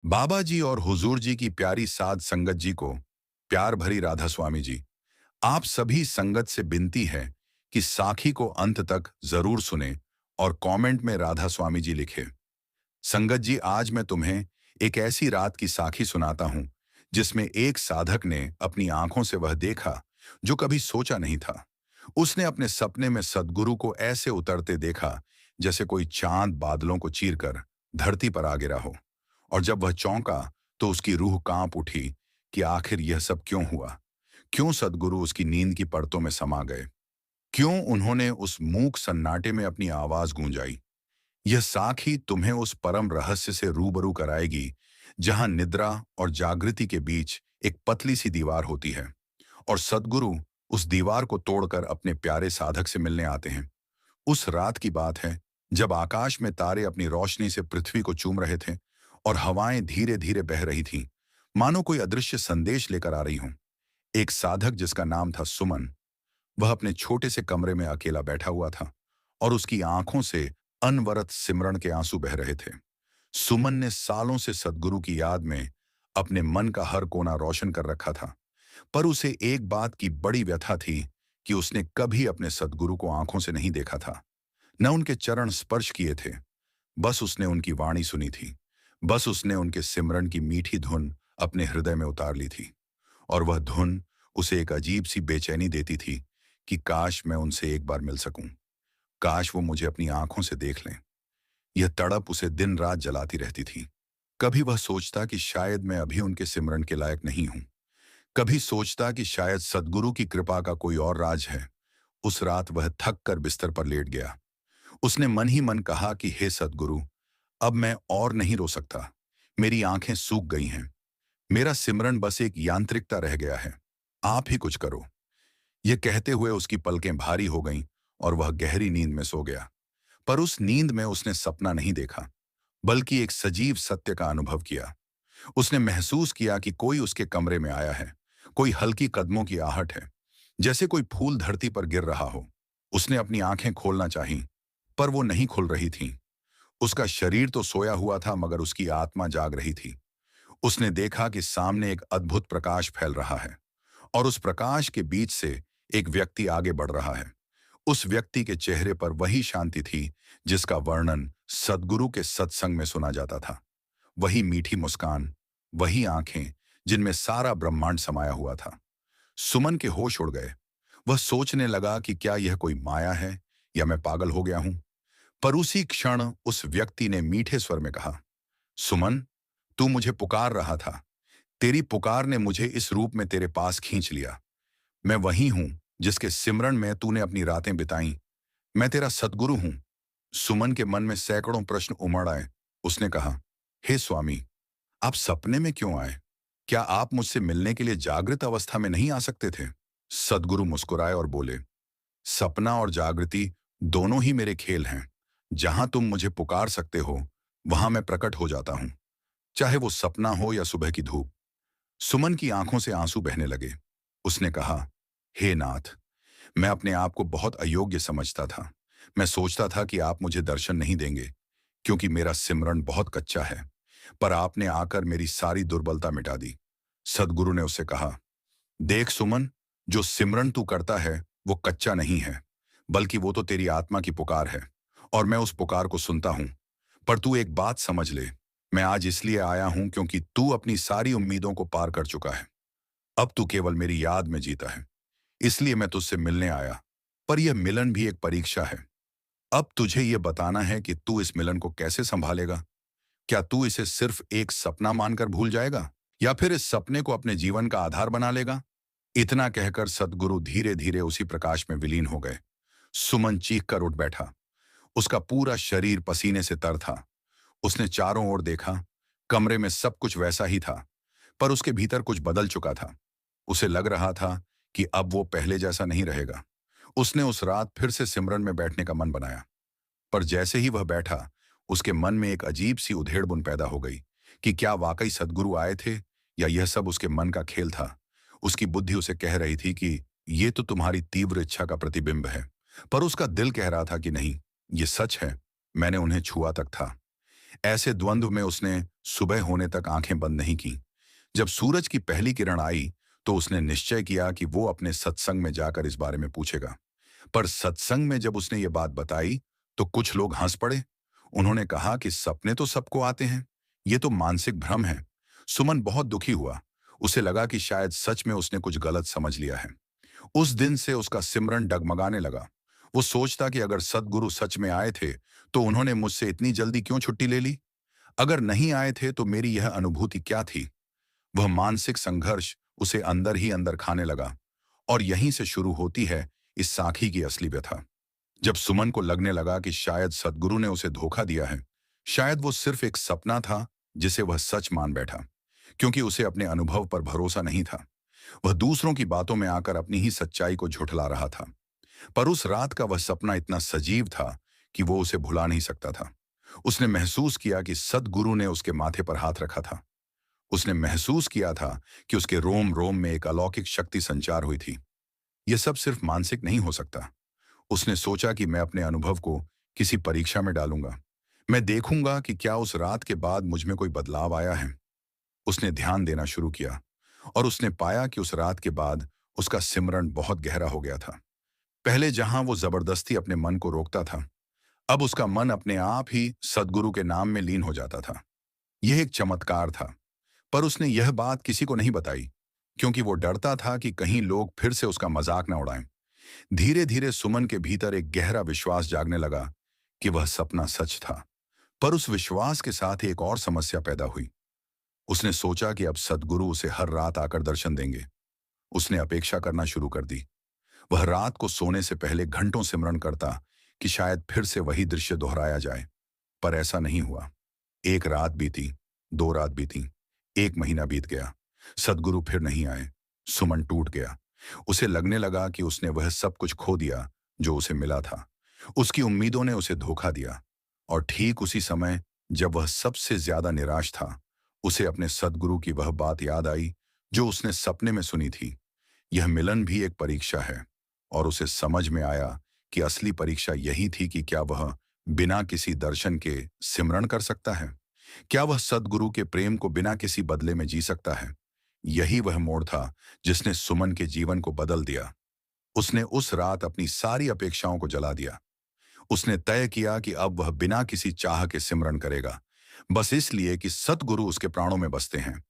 बाबा जी और हुजूर जी की प्यारी साध संगत जी को प्यार भरी राधा स्वामी जी, आप सभी संगत से विनती है कि साखी को अंत तक जरूर सुने और कमेंट में राधा स्वामी जी लिखे। संगत जी, आज मैं तुम्हें एक ऐसी रात की साखी सुनाता हूं जिसमें एक साधक ने अपनी आंखों से वह देखा जो कभी सोचा नहीं था। उसने अपने सपने में सदगुरु को ऐसे उतरते देखा जैसे कोई चांद बादलों को चीरकर धरती पर आ गिरा हो। और जब वह चौंका तो उसकी रूह कांप उठी कि आखिर यह सब क्यों हुआ। क्यों सदगुरु उसकी नींद की परतों में समा गए। क्यों उन्होंने उस मूक सन्नाटे में अपनी आवाज गूंजाई। यह साखी तुम्हें उस परम रहस्य से रूबरू कराएगी जहां निद्रा और जागृति के बीच एक पतली सी दीवार होती है और सदगुरु उस दीवार को तोड़कर अपने प्यारे साधक से मिलने आते हैं। उस रात की बात है जब आकाश में तारे अपनी रोशनी से पृथ्वी को चूम रहे थे और हवाएं धीरे धीरे बह रही थीं, मानो कोई अदृश्य संदेश लेकर आ रही हों। एक साधक जिसका नाम था सुमन, वह अपने छोटे से कमरे में अकेला बैठा हुआ था और उसकी आंखों से अनवरत सिमरन के आंसू बह रहे थे। सुमन ने सालों से सदगुरु की याद में अपने मन का हर कोना रोशन कर रखा था, पर उसे एक बात की बड़ी व्यथा थी कि उसने कभी अपने सदगुरु को आंखों से नहीं देखा था, न उनके चरण स्पर्श किए थे। बस उसने उनकी वाणी सुनी थी, बस उसने उनके सिमरन की मीठी धुन अपने हृदय में उतार ली थी। और वह धुन उसे एक अजीब सी बेचैनी देती थी कि काश मैं उनसे एक बार मिल सकूं, काश वो मुझे अपनी आंखों से देख लें। यह तड़प उसे दिन रात जलाती रहती थी। कभी वह सोचता कि शायद मैं अभी उनके सिमरन के लायक नहीं हूं, कभी सोचता कि शायद सदगुरु की कृपा का कोई और राज है। उस रात वह थक कर बिस्तर पर लेट गया। उसने मन ही मन कहा कि हे सदगुरु, अब मैं और नहीं रो सकता। मेरी आंखें सूख गई हैं। मेरा सिमरन बस एक यांत्रिकता रह गया है। आप ही कुछ करो। यह कहते हुए उसकी पलकें भारी हो गईं और वह गहरी नींद में सो गया। पर उस नींद में उसने सपना नहीं देखा, बल्कि एक सजीव सत्य का अनुभव किया। उसने महसूस किया कि कोई उसके कमरे में आया है, कोई हल्की कदमों की आहट है, जैसे कोई फूल धरती पर गिर रहा हो। उसने अपनी आंखें खोलना चाहीं, पर वो नहीं खुल रही थीं। उसका शरीर तो सोया हुआ था मगर उसकी आत्मा जाग रही थी। उसने देखा कि सामने एक अद्भुत प्रकाश फैल रहा है और उस प्रकाश के बीच से एक व्यक्ति आगे बढ़ रहा है। उस व्यक्ति के चेहरे पर वही शांति थी जिसका वर्णन सदगुरु के सत्संग में सुना जाता था। वही मीठी मुस्कान, वही आंखें जिनमें सारा ब्रह्मांड समाया हुआ था। सुमन के होश उड़ गए। वह सोचने लगा कि क्या यह कोई माया है या मैं पागल हो गया हूं। पर उसी क्षण उस व्यक्ति ने मीठे स्वर में कहा, सुमन, तू मुझे पुकार रहा था। तेरी पुकार ने मुझे इस रूप में तेरे पास खींच लिया। मैं वही हूं जिसके सिमरन में तूने अपनी रातें बिताई। मैं तेरा सदगुरु हूं। सुमन के मन में सैकड़ों प्रश्न उमड़ आए। उसने कहा, हे स्वामी, आप सपने में क्यों आए? क्या आप मुझसे मिलने के लिए जागृत अवस्था में नहीं आ सकते थे? सदगुरु मुस्कुराए और बोले, सपना और जागृति दोनों ही मेरे खेल हैं। जहां तुम मुझे पुकार सकते हो वहां मैं प्रकट हो जाता हूं, चाहे वो सपना हो या सुबह की धूप। सुमन की आंखों से आंसू बहने लगे। उसने कहा, हे नाथ, मैं अपने आप को बहुत अयोग्य समझता था। मैं सोचता था कि आप मुझे दर्शन नहीं देंगे क्योंकि मेरा सिमरन बहुत कच्चा है, पर आपने आकर मेरी सारी दुर्बलता मिटा दी। सदगुरु ने उससे कहा, देख सुमन, जो सिमरन तू करता है वो कच्चा नहीं है, बल्कि वो तो तेरी आत्मा की पुकार है और मैं उस पुकार को सुनता हूं। पर तू एक बात समझ ले, मैं आज इसलिए आया हूं क्योंकि तू अपनी सारी उम्मीदों को पार कर चुका है। अब तू केवल मेरी याद में जीता है, इसलिए मैं तुझसे मिलने आया। पर यह मिलन भी एक परीक्षा है। अब तुझे यह बताना है कि तू इस मिलन को कैसे संभालेगा। क्या तू इसे सिर्फ एक सपना मानकर भूल जाएगा या फिर इस सपने को अपने जीवन का आधार बना लेगा? इतना कहकर सदगुरु धीरे धीरे उसी प्रकाश में विलीन हो गए। सुमन चीख कर उठ बैठा। उसका पूरा शरीर पसीने से तर था। उसने चारों ओर देखा। कमरे में सब कुछ वैसा ही था, पर उसके भीतर कुछ बदल चुका था। उसे लग रहा था कि अब वो पहले जैसा नहीं रहेगा। उसने उस रात फिर से सिमरन में बैठने का मन बनाया, पर जैसे ही वह बैठा, उसके मन में एक अजीब सी उधेड़-बुन पैदा हो गई कि क्या वाकई सदगुरु आए थे या यह सब उसके मन का खेल था। उसकी बुद्धि उसे कह रही थी कि ये तो तुम्हारी तीव्र इच्छा का प्रतिबिंब है, पर उसका दिल कह रहा था कि नहीं, ये सच है, मैंने उन्हें छुआ तक था। ऐसे द्वंद्व में उसने सुबह होने तक आंखें बंद नहीं की। जब सूरज की पहली किरण आई तो उसने निश्चय किया कि वो अपने सत्संग में जाकर इस बारे में पूछेगा। पर सत्संग में जब उसने ये बात बताई तो कुछ लोग हंस पड़े। उन्होंने कहा कि सपने तो सबको आते हैं, ये तो मानसिक भ्रम है। सुमन बहुत दुखी हुआ। उसे लगा कि शायद सच में उसने कुछ गलत समझ लिया है। उस दिन से उसका सिमरन डगमगाने लगा। वो सोचता कि अगर सद्गुरु सच में आए थे तो उन्होंने मुझसे इतनी जल्दी क्यों छुट्टी ले ली? अगर नहीं आए थे तो मेरी यह अनुभूति क्या थी? वह मानसिक संघर्ष उसे अंदर ही अंदर खाने लगा। और यहीं से शुरू होती है इस साखी की असली व्यथा। जब सुमन को लगने लगा कि शायद सद्गुरु ने उसे धोखा दिया है, शायद वो सिर्फ एक सपना था जिसे वह सच मान बैठा, क्योंकि उसे अपने अनुभव पर भरोसा नहीं था। वह दूसरों की बातों में आकर अपनी ही सच्चाई को झुठला रहा था। पर उस रात का वह सपना इतना सजीव था कि वो उसे भुला नहीं सकता था। उसने महसूस किया कि सद्गुरु ने उसके माथे पर हाथ रखा था। उसने महसूस किया था कि उसके रोम रोम में एक अलौकिक शक्ति संचार हुई थी। यह सब सिर्फ मानसिक नहीं हो सकता। उसने सोचा कि मैं अपने अनुभव को किसी परीक्षा में डालूंगा। मैं देखूंगा कि क्या उस रात के बाद मुझ में कोई बदलाव आया है। उसने ध्यान देना शुरू किया और उसने पाया कि उस रात के बाद उसका सिमरन बहुत गहरा हो गया था। पहले जहां वो जबरदस्ती अपने मन को रोकता था, अब उसका मन अपने आप ही सद्गुरु के नाम में लीन हो जाता था। यह एक चमत्कार था। पर उसने यह बात किसी को नहीं बताई, क्योंकि वो डरता था कि कहीं लोग फिर से उसका मजाक न उड़ाएं। धीरे धीरे सुमन के भीतर एक गहरा विश्वास जागने लगा कि वह सपना सच था। पर उस विश्वास के साथ ही एक और समस्या पैदा हुई। उसने सोचा कि अब सद्गुरु उसे हर रात आकर दर्शन देंगे। उसने अपेक्षा करना शुरू कर दी। वह रात को सोने से पहले घंटों सिमरन करता कि शायद फिर से वही दृश्य दोहराया जाए। पर ऐसा नहीं हुआ। एक रात बीती, 2 रात बीती, 1 महीना बीत गया। सद्गुरु फिर नहीं आए। सुमन टूट गया। उसे लगने लगा कि उसने वह सब कुछ खो दिया जो उसे मिला था। उसकी उम्मीदों ने उसे धोखा दिया। और ठीक उसी समय जब वह सबसे ज्यादा निराश था, उसे अपने सद्गुरु की वह बात याद आई जो उसने सपने में सुनी थी। यह मिलन भी एक परीक्षा है। और उसे समझ में आया कि असली परीक्षा यही थी कि क्या वह बिना किसी दर्शन के सिमरण कर सकता है। क्या वह सद्गुरु के प्रेम को बिना किसी बदले में जी सकता है? यही वह मोड़ था जिसने सुमन के जीवन को बदल दिया। उसने उस रात अपनी सारी अपेक्षाओं को जला दिया। उसने तय किया कि अब वह बिना किसी चाह के सिमरन करेगा, बस इसलिए कि सद्गुरु उसके प्राणों में बसते हैं,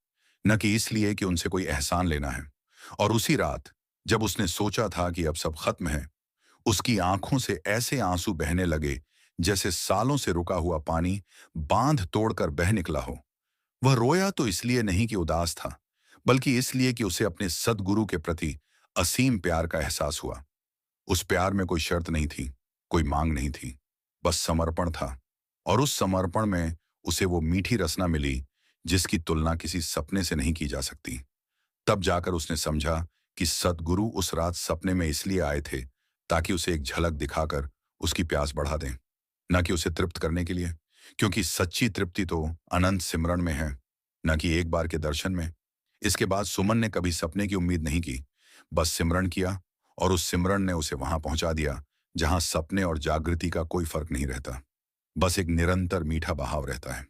न कि इसलिए कि उनसे कोई एहसान लेना है। और उसी रात, जब उसने सोचा था कि अब सब खत्म है, उसकी आंखों से ऐसे आंसू बहने लगे जैसे सालों से रुका हुआ पानी बांध तोड़कर बह निकला हो। वह रोया तो इसलिए नहीं कि उदास था, बल्कि इसलिए कि उसे अपने सद्गुरु के प्रति असीम प्यार का एहसास हुआ। उस प्यार में कोई शर्त नहीं थी, कोई मांग नहीं थी, बस समर्पण था। और उस समर्पण में उसे वो मीठी रसना मिली जिसकी तुलना किसी सपने से नहीं की जा सकती। तब जाकर उसने समझा कि सद्गुरु उस रात सपने में इसलिए आए थे ताकि उसे एक झलक दिखाकर उसकी प्यास बढ़ा दें, न कि उसे तृप्त करने के लिए। क्योंकि सच्ची तृप्ति तो अनंत सिमरन में है, न कि एक बार के दर्शन में। इसके बाद सुमन ने कभी सपने की उम्मीद नहीं की, बस सिमरन किया। और उस सिमरन ने उसे वहां पहुंचा दिया जहां सपने और जागृति का कोई फर्क नहीं रहता, बस एक निरंतर मीठा बहाव रहता है।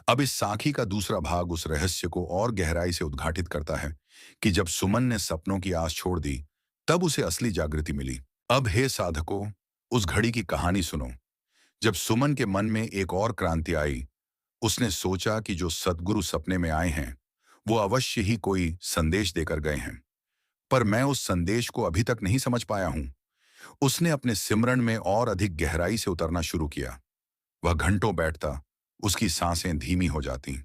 अब इस साखी का दूसरा भाग उस रहस्य को और गहराई से उद्घाटित करता है कि जब सुमन ने सपनों की आस छोड़ दी, तब उसे असली जागृति मिली। अब हे साधकों, उस घड़ी की कहानी सुनो जब सुमन के मन में एक और क्रांति आई। उसने सोचा कि जो सद्गुरु सपने में आए हैं वो अवश्य ही कोई संदेश देकर गए हैं, पर मैं उस संदेश को अभी तक नहीं समझ पाया हूं। उसने अपने सिमरन में और अधिक गहराई से उतरना शुरू किया। वह घंटों बैठता, उसकी सांसें धीमी हो जाती,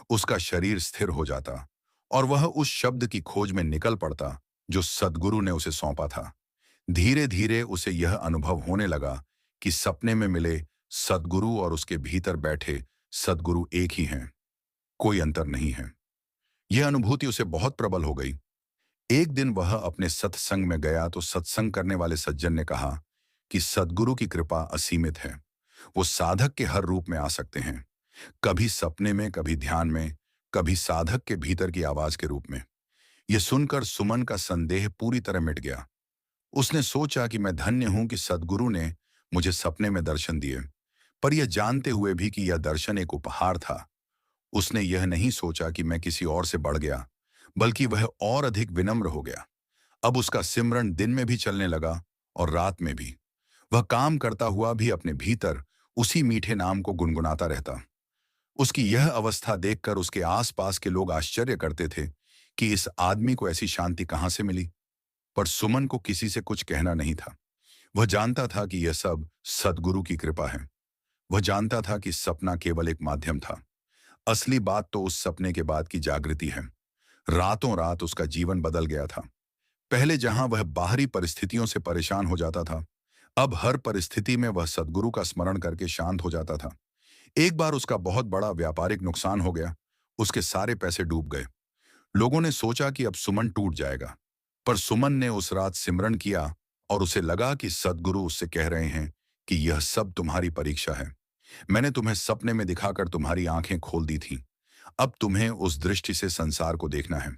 उसका शरीर स्थिर हो जाता और वह उस शब्द की खोज में निकल पड़ता जो सद्गुरु ने उसे सौंपा था। धीरे धीरे उसे यह अनुभव होने लगा कि सपने में मिले सद्गुरु और उसके भीतर बैठे सद्गुरु एक ही हैं, कोई अंतर नहीं है। यह अनुभूति उसे बहुत प्रबल हो गई। एक दिन वह अपने सत्संग में गया तो सत्संग करने वाले सज्जन ने कहा कि सद्गुरु की कृपा असीमित है। वो साधक के हर रूप में आ सकते हैं, कभी सपने में, कभी ध्यान में, कभी साधक के भीतर की आवाज के रूप में। यह सुनकर सुमन का संदेह पूरी तरह मिट गया। उसने सोचा कि मैं धन्य हूं कि सद्गुरु ने मुझे सपने में दर्शन दिए। पर यह जानते हुए भी कि यह दर्शन एक उपहार था, उसने यह नहीं सोचा कि मैं किसी और से बढ़ गया, बल्कि वह और अधिक विनम्र हो गया। अब उसका सिमरन दिन में भी चलने लगा और रात में भी। वह काम करता हुआ भी अपने भीतर उसी मीठे नाम को गुनगुनाता रहता। उसकी यह अवस्था देखकर उसके आसपास के लोग आश्चर्य करते थे कि इस आदमी को ऐसी शांति कहाँ से मिली। पर सुमन को किसी से कुछ कहना नहीं था। वह जानता था कि यह सब सद्गुरु की कृपा है। वह जानता था कि सपना केवल एक माध्यम था। असली बात तो उस सपने के बाद की जागृति है। रातों रात उसका जीवन बदल गया था। पहले जहां वह बाहरी परिस्थितियों से परेशान हो जाता था, अब हर परिस्थिति में वह सद्गुरु का स्मरण करके शांत हो जाता था। एक बार उसका बहुत बड़ा व्यापारिक नुकसान हो गया। उसके सारे पैसे डूब गए। लोगों ने सोचा कि अब सुमन टूट जाएगा, पर सुमन ने उस रात सिमरन किया और उसे लगा कि सद्गुरु उससे कह रहे हैं कि यह सब तुम्हारी परीक्षा है। मैंने तुम्हें सपने में दिखाकर तुम्हारी आंखें खोल दी थीं। अब तुम्हें उस दृष्टि से संसार को देखना है।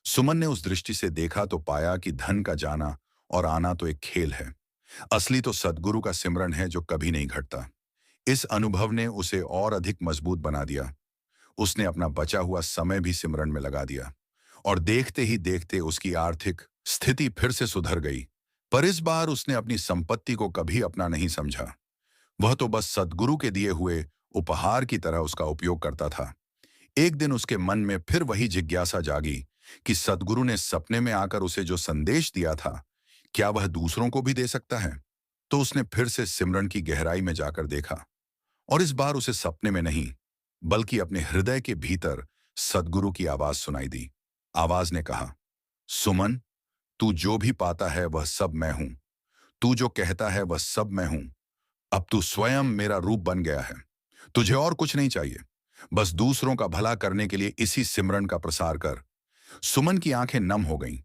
सुमन ने उस दृष्टि से देखा तो पाया कि धन का जाना और आना तो एक खेल है। असली तो सद्गुरु का सिमरन है जो कभी नहीं घटता। इस अनुभव ने उसे और अधिक मजबूत बना दिया। उसने अपना बचा हुआ समय भी सिमरन में लगा दिया और देखते ही देखते उसकी आर्थिक स्थिति फिर से सुधर गई। पर इस बार उसने अपनी संपत्ति को कभी अपना नहीं समझा। वह तो बस सद्गुरु के दिए हुए उपहार की तरह उसका उपयोग करता था। एक दिन उसके मन में फिर वही जिज्ञासा जागी कि सद्गुरु ने सपने में आकर उसे जो संदेश दिया था, क्या वह दूसरों को भी दे सकता है? तो उसने फिर से सिमरन की गहराई में जाकर देखा और इस बार उसे सपने में नहीं, बल्कि अपने हृदय के भीतर सद्गुरु की आवाज सुनाई दी। आवाज ने कहा, सुमन, तू जो भी पाता है वह सब मैं हूं। तू जो कहता है वह सब मैं हूं। अब तू स्वयं मेरा रूप बन गया है। तुझे और कुछ नहीं चाहिए। बस दूसरों का भला करने के लिए इसी सिमरन का प्रसार कर। सुमन की आंखें नम हो गईं।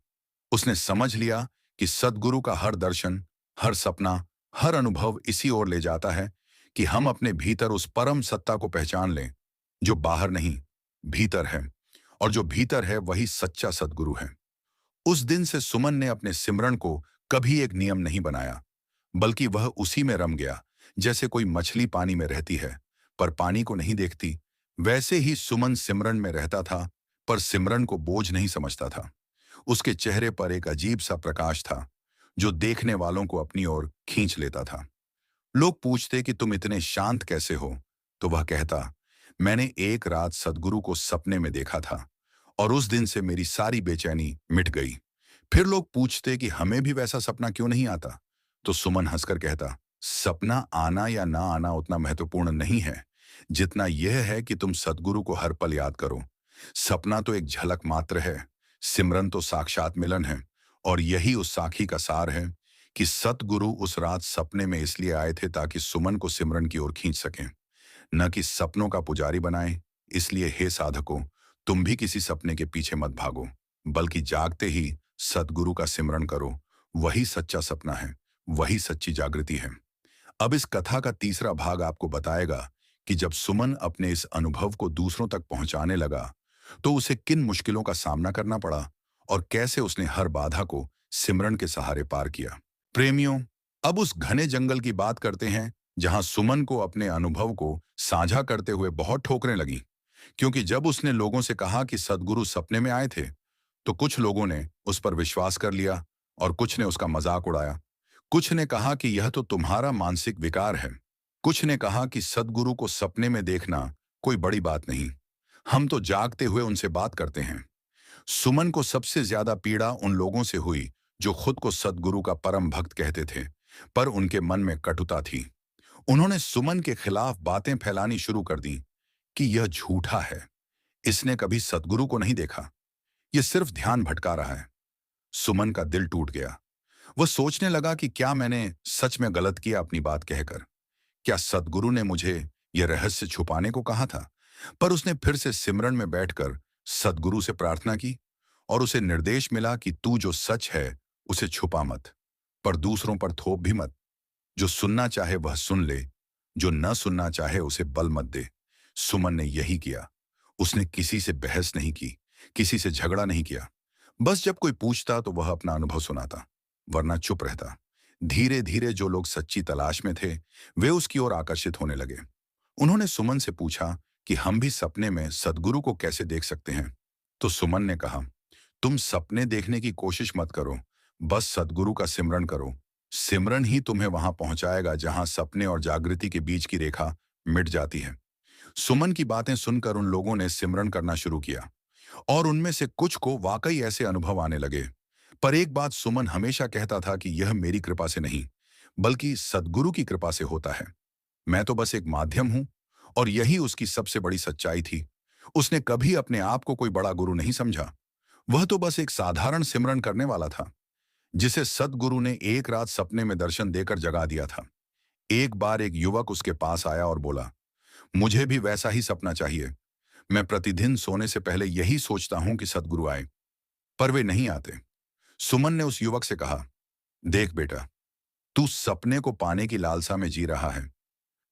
उसने समझ लिया कि सद्गुरु का हर दर्शन, हर सपना, हर अनुभव इसी ओर ले जाता है कि हम अपने भीतर उस परम सत्ता को पहचान लें जो बाहर नहीं, भीतर है। और जो भीतर है वही सच्चा सद्गुरु है। उस दिन से सुमन ने अपने सिमरन को कभी एक नियम नहीं बनाया, बल्कि वह उसी में रम गया। जैसे कोई मछली पानी में रहती है पर पानी को नहीं देखती, वैसे ही सुमन सिमरन में रहता था पर सिमरन को बोझ नहीं समझता था। उसके चेहरे पर एक अजीब सा प्रकाश था जो देखने वालों को अपनी ओर खींच लेता था। लोग पूछते कि तुम इतने शांत कैसे हो, तो वह कहता, मैंने एक रात सद्गुरु को सपने में देखा था और उस दिन से मेरी सारी बेचैनी मिट गई। फिर लोग पूछते कि हमें भी वैसा सपना क्यों नहीं आता, तो सुमन हंसकर कहता, सपना आना या ना आना उतना महत्वपूर्ण नहीं है जितना यह है कि तुम सद्गुरु को हर पल याद करो। सपना तो एक झलक मात्र है, सिमरन तो साक्षात मिलन है। और यही उस साखी का सार है कि सतगुरु उस रात सपने में इसलिए आए थे ताकि सुमन को सिमरन की ओर खींच सकें, न कि सपनों का पुजारी बनाएं। इसलिए हे साधकों, तुम भी किसी सपने के पीछे मत भागो, बल्कि जागते ही सतगुरु का सिमरन करो। वही सच्चा सपना है, वही सच्ची जागृति है। अब इस कथा का तीसरा भाग आपको बताएगा कि जब सुमन अपने इस अनुभव को दूसरों तक पहुंचाने लगा तो उसे किन मुश्किलों का सामना करना पड़ा और कैसे उसने हर बाधा को सिमरन के सहारे पार किया। प्रेमियों, अब उस घने जंगल की बात करते हैं जहां सुमन को अपने अनुभव को साझा करते हुए बहुत ठोकरें लगी। क्योंकि जब उसने लोगों से कहा कि सद्गुरु सपने में आए थे, तो कुछ लोगों ने उस पर विश्वास कर लिया और कुछ ने उसका मजाक उड़ाया। कुछ ने कहा कि यह तो तुम्हारा मानसिक विकार है। कुछ ने कहा कि सद्गुरु को सपने में देखना कोई बड़ी बात नहीं, हम तो जागते हुए उनसे बात करते हैं। सुमन को सबसे ज्यादा पीड़ा उन लोगों से हुई जो खुद को सद्गुरु का परम भक्त कहते थे, पर उनके मन में कटुता थी। उन्होंने सुमन के खिलाफ बातें फैलानी शुरू कर दी कि यह झूठा है, इसने कभी सद्गुरु को नहीं देखा, यह सिर्फ ध्यान भटका रहा है। सुमन का दिल टूट गया। वह सोचने लगा कि क्या मैंने सच में गलत किया अपनी बात कहकर। क्या सद्गुरु ने मुझे यह रहस्य छुपाने को कहा था? पर उसने फिर से सिमरन में बैठकर सद्गुरु से प्रार्थना की और उसे निर्देश मिला कि तू जो सच है उसे छुपा मत, पर दूसरों पर थोप भी मत। जो सुनना चाहे वह सुन ले, जो न सुनना चाहे उसे बल मत दे। सुमन ने यही किया। उसने किसी से बहस नहीं की, किसी से झगड़ा नहीं किया। बस जब कोई पूछता तो वह अपना अनुभव सुनाता, वरना चुप रहता। धीरे धीरे जो लोग सच्ची तलाश में थे वे उसकी ओर आकर्षित होने लगे। उन्होंने सुमन से पूछा कि हम भी सपने में सदगुरु को कैसे देख सकते हैं। तो सुमन ने कहा, तुम सपने देखने की कोशिश मत करो, बस सदगुरु का सिमरन करो। सिमरन ही तुम्हें वहां पहुंचाएगा जहां सपने और जागृति के बीच की रेखा मिट जाती है। सुमन की बातें सुनकर उन लोगों ने सिमरन करना शुरू किया और उनमें से कुछ को वाकई ऐसे अनुभव आने लगे। पर एक बात सुमन हमेशा कहता था कि यह मेरी कृपा से नहीं, बल्कि सदगुरु की कृपा से होता है। मैं तो बस एक माध्यम हूं। और यही उसकी सबसे बड़ी सच्चाई थी। उसने कभी अपने आप को कोई बड़ा गुरु नहीं समझा। वह तो बस एक साधारण सिमरन करने वाला था, जिसे सदगुरु ने एक रात सपने में दर्शन देकर जगा दिया था। एक बार एक युवक उसके पास आया और बोला, मुझे भी वैसा ही सपना चाहिए। मैं प्रतिदिन सोने से पहले यही सोचता हूं कि सदगुरु आए, पर वे नहीं आते। सुमन ने उस युवक से कहा, देख बेटा, तू सपने को पाने की लालसा में जी रहा है,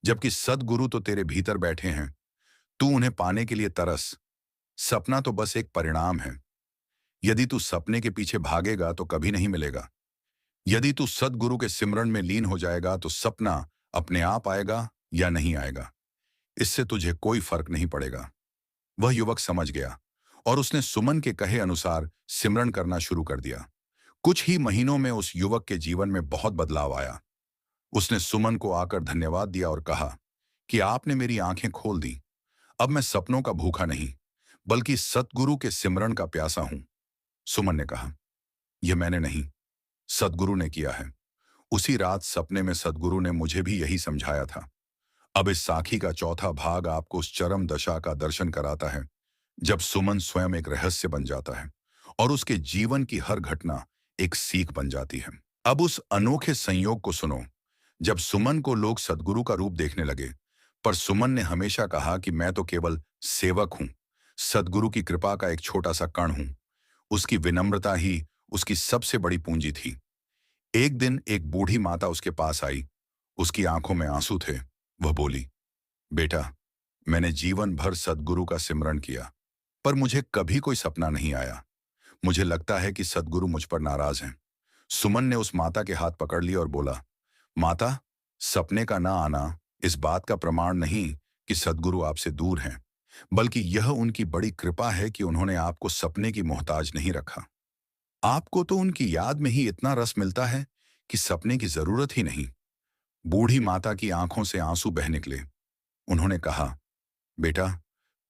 जबकि सदगुरु तो तेरे भीतर बैठे हैं। तू उन्हें पाने के लिए तरस। सपना तो बस एक परिणाम है। यदि तू सपने के पीछे भागेगा तो कभी नहीं मिलेगा। यदि तू सदगुरु के सिमरन में लीन हो जाएगा तो सपना अपने आप आएगा या नहीं आएगा, इससे तुझे कोई फर्क नहीं पड़ेगा। वह युवक समझ गया और उसने सुमन के कहे अनुसार सिमरन करना शुरू कर दिया। कुछ ही महीनों में उस युवक के जीवन में बहुत बदलाव आया। उसने सुमन को आकर धन्यवाद दिया और कहा कि आपने मेरी आंखें खोल दी। अब मैं सपनों का भूखा नहीं, बल्कि सतगुरु के सिमरन का प्यासा हूं। सुमन ने कहा, यह मैंने नहीं, सदगुरु ने किया है। उसी रात सपने में सदगुरु ने मुझे भी यही समझाया था। अब इस साखी का चौथा भाग आपको उस चरम दशा का दर्शन कराता है जब सुमन स्वयं एक रहस्य बन जाता है और उसके जीवन की हर घटना एक सीख बन जाती है। अब उस अनोखे संयोग को सुनो, जब सुमन को लोग सदगुरु का रूप देखने लगे, पर सुमन ने हमेशा कहा कि मैं तो केवल सेवक हूं, सदगुरु की कृपा का एक छोटा सा कण हूं। उसकी विनम्रता ही उसकी सबसे बड़ी पूंजी थी। एक दिन एक बूढ़ी माता उसके पास आई। उसकी आंखों में आंसू थे। वह बोली, बेटा, मैंने जीवन भर सदगुरु का सिमरन किया, पर मुझे कभी कोई सपना नहीं आया। मुझे लगता है कि सदगुरु मुझ पर नाराज हैं। सुमन ने उस माता के हाथ पकड़ लिया और बोला, माता, सपने का ना आना इस बात का प्रमाण नहीं कि सदगुरु आपसे दूर हैं, बल्कि यह उनकी बड़ी कृपा है कि उन्होंने आपको सपने की मोहताज नहीं रखा। आपको तो उनकी याद में ही इतना रस मिलता है कि सपने की जरूरत ही नहीं। बूढ़ी माता की आंखों से आंसू बह निकले। उन्होंने कहा, बेटा,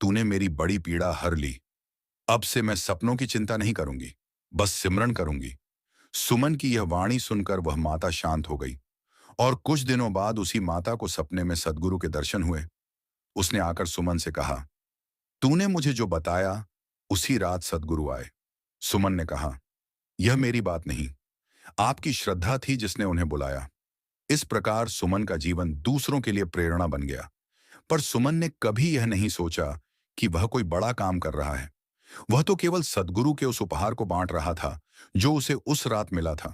तूने मेरी बड़ी पीड़ा हर ली। अब से मैं सपनों की चिंता नहीं करूंगी, बस सिमरन करूंगी। सुमन की यह वाणी सुनकर वह माता शांत हो गई और कुछ दिनों बाद उसी माता को सपने में सदगुरु के दर्शन हुए। उसने आकर सुमन से कहा, तूने मुझे जो बताया उसी रात सदगुरु आए। सुमन ने कहा, यह मेरी बात नहीं, आपकी श्रद्धा थी जिसने उन्हें बुलाया। इस प्रकार सुमन का जीवन दूसरों के लिए प्रेरणा बन गया। पर सुमन ने कभी यह नहीं सोचा कि वह कोई बड़ा काम कर रहा है। वह तो केवल सदगुरु के उस उपहार को बांट रहा था जो उसे उस रात मिला था।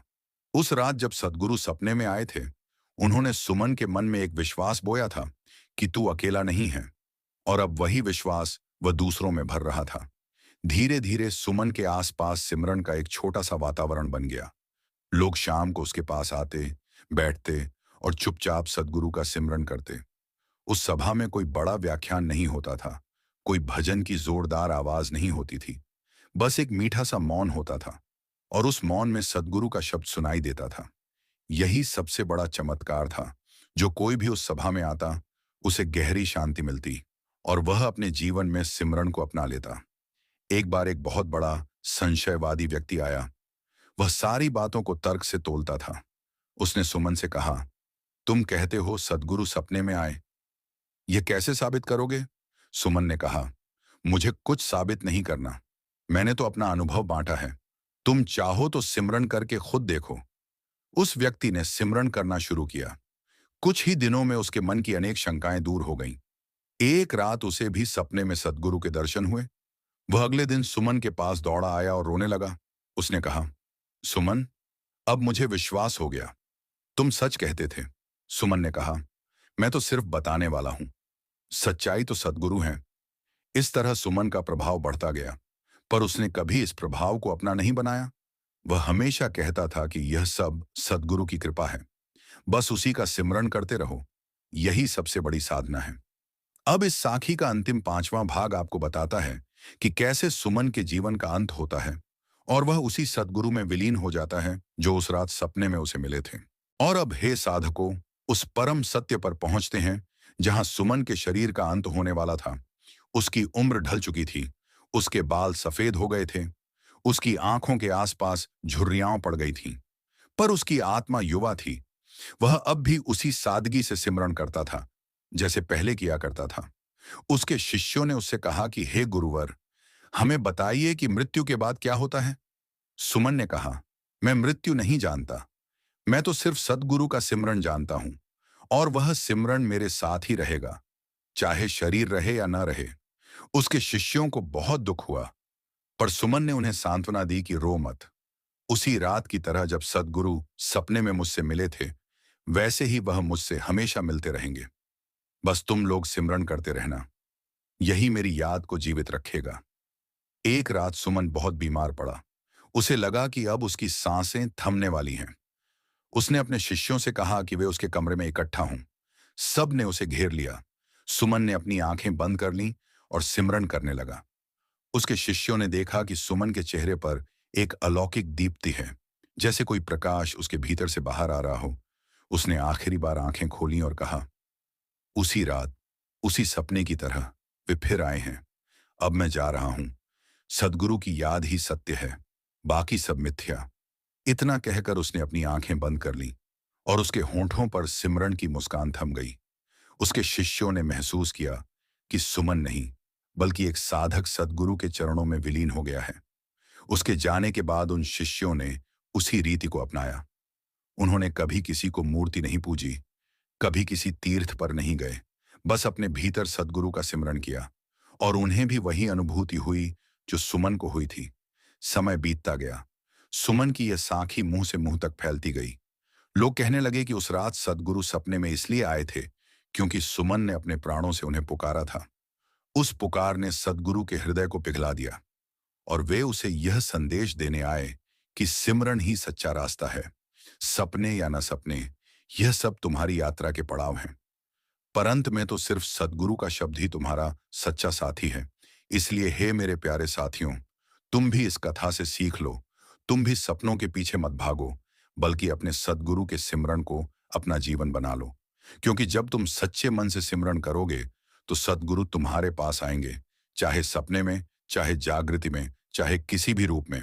उस रात जब सदगुरु सपने में आए थे, उन्होंने सुमन के मन में एक विश्वास बोया था कि तू अकेला नहीं है, और अब वही विश्वास वह दूसरों में भर रहा था। धीरे धीरे सुमन के आसपास सिमरन का एक छोटा सा वातावरण बन गया। लोग शाम को उसके पास आते, बैठते और चुपचाप सदगुरु का सिमरन करते। उस सभा में कोई बड़ा व्याख्यान नहीं होता था, कोई भजन की जोरदार आवाज नहीं होती थी। बस एक मीठा सा मौन होता था और उस मौन में सदगुरु का शब्द सुनाई देता था। यही सबसे बड़ा चमत्कार था। जो कोई भी उस सभा में आता, उसे गहरी शांति मिलती और वह अपने जीवन में सिमरन को अपना लेता। एक बार एक बहुत बड़ा संशयवादी व्यक्ति आया। वह सारी बातों को तर्क से तोलता था। उसने सुमन से कहा, तुम कहते हो सदगुरु सपने में आए, यह कैसे साबित करोगे? सुमन ने कहा, मुझे कुछ साबित नहीं करना, मैंने तो अपना अनुभव बांटा है। तुम चाहो तो सिमरन करके खुद देखो। उस व्यक्ति ने सिमरन करना शुरू किया। कुछ ही दिनों में उसके मन की अनेक शंकाएं दूर हो गईं। एक रात उसे भी सपने में सदगुरु के दर्शन हुए। वह अगले दिन सुमन के पास दौड़ा आया और रोने लगा। उसने कहा, सुमन, अब मुझे विश्वास हो गया, तुम सच कहते थे। सुमन ने कहा, मैं तो सिर्फ बताने वाला हूं, सच्चाई तो सदगुरु हैं। इस तरह सुमन का प्रभाव बढ़ता गया, पर उसने कभी इस प्रभाव को अपना नहीं बनाया। वह हमेशा कहता था कि यह सब सद्गुरु की कृपा है, बस उसी का सिमरन करते रहो, यही सबसे बड़ी साधना है। अब इस साखी का अंतिम 5वां भाग आपको बताता है कि कैसे सुमन के जीवन का अंत होता है और वह उसी सद्गुरु में विलीन हो जाता है जो उस रात सपने में उसे मिले थे। और अब हे साधकों, उस परम सत्य पर पहुंचते हैं जहां सुमन के शरीर का अंत होने वाला था। उसकी उम्र ढल चुकी थी, उसके बाल सफेद हो गए थे, उसकी आंखों के आसपास झुर्रियां पड़ गई थीं, पर उसकी आत्मा युवा थी। वह अब भी उसी सादगी से सिमरन करता था जैसे पहले किया करता था। उसके शिष्यों ने उससे कहा कि हे गुरुवर, हमें बताइए कि मृत्यु के बाद क्या होता है। सुमन ने कहा, मैं मृत्यु नहीं जानता, मैं तो सिर्फ सद्गुरु का सिमरन जानता हूं, और वह सिमरन मेरे साथ ही रहेगा, चाहे शरीर रहे या न रहे। उसके शिष्यों को बहुत दुख हुआ, पर सुमन ने उन्हें सांत्वना दी कि रो मत। उसी रात की तरह जब सद्गुरु सपने में मुझसे मिले थे, वैसे ही वह मुझसे हमेशा मिलते रहेंगे। बस तुम लोग सिमरन करते रहना, यही मेरी याद को जीवित रखेगा। एक रात सुमन बहुत बीमार पड़ा। उसे लगा कि अब उसकी सांसें थमने वाली हैं। उसने अपने शिष्यों से कहा कि वे उसके कमरे में इकट्ठा हों। सब ने उसे घेर लिया। सुमन ने अपनी आंखें बंद कर लीं और सिमरन करने लगा। उसके शिष्यों ने देखा कि सुमन के चेहरे पर एक अलौकिक दीप्ति है, जैसे कोई प्रकाश उसके भीतर से बाहर आ रहा हो। उसने आखिरी बार आंखें खोलीं और कहा, उसी रात, उसी सपने की तरह वे फिर आए हैं। अब मैं जा रहा हूं। सद्गुरु की याद ही सत्य है, बाकी सब मिथ्या। इतना कहकर उसने अपनी आंखें बंद कर लीं और उसके होंठों पर सिमरन की मुस्कान थम गई। उसके शिष्यों ने महसूस किया कि सुमन नहीं, बल्कि एक साधक सद्गुरु के चरणों में विलीन हो गया है। उसके जाने के बाद उन शिष्यों ने उसी रीति को अपनाया। उन्होंने कभी किसी को मूर्ति नहीं पूजी, कभी किसी तीर्थ पर नहीं गए, बस अपने भीतर सद्गुरु का सिमरन किया। और उन्हें भी वही अनुभूति हुई जो सुमन को हुई थी। समय बीतता गया। सुमन की यह साखी मुंह से मुंह तक फैलती गई। लोग कहने लगे कि उस रात सद्गुरु सपने में इसलिए आए थे क्योंकि सुमन ने अपने प्राणों से उन्हें पुकारा था। उस पुकार ने सद्गुरु के हृदय को पिघला दिया और वे उसे यह संदेश देने आए कि सिमरन ही सच्चा रास्ता है। सपने या न सपने, यह सब तुम्हारी यात्रा के पड़ाव हैं, पर अंत में तो सिर्फ सद्गुरु का शब्द ही तुम्हारा सच्चा साथी है। इसलिए हे मेरे प्यारे साथियों, तुम भी इस कथा से सीख लो। तुम भी सपनों के पीछे मत भागो, बल्कि अपने सद्गुरु के सिमरन को अपना जीवन बना लो। क्योंकि जब तुम सच्चे मन से सिमरन करोगे तो सद्गुरु तुम्हारे पास आएंगे, चाहे सपने में, चाहे जागृति में, चाहे किसी भी रूप में।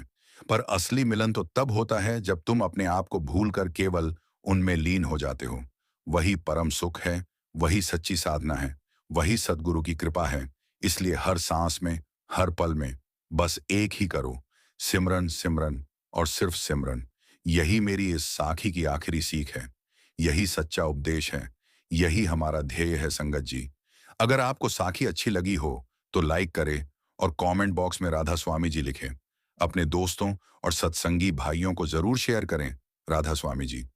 पर असली मिलन तो तब होता है जब तुम अपने आप को भूलकर केवल उनमें लीन हो जाते हो। वही परम सुख है, वही सच्ची साधना है, वही सद्गुरु की कृपा है। इसलिए हर सांस में, हर पल में बस एक ही करो, सिमरन सिमरन और सिर्फ सिमरन। यही मेरी इस साखी की आखिरी सीख है, यही सच्चा उपदेश है, यही हमारा ध्येय है संगत जी। अगर आपको साखी अच्छी लगी हो तो लाइक करें और कमेंट बॉक्स में राधा स्वामी जी लिखें। अपने दोस्तों और सत्संगी भाइयों को जरूर शेयर करें। राधा स्वामी जी।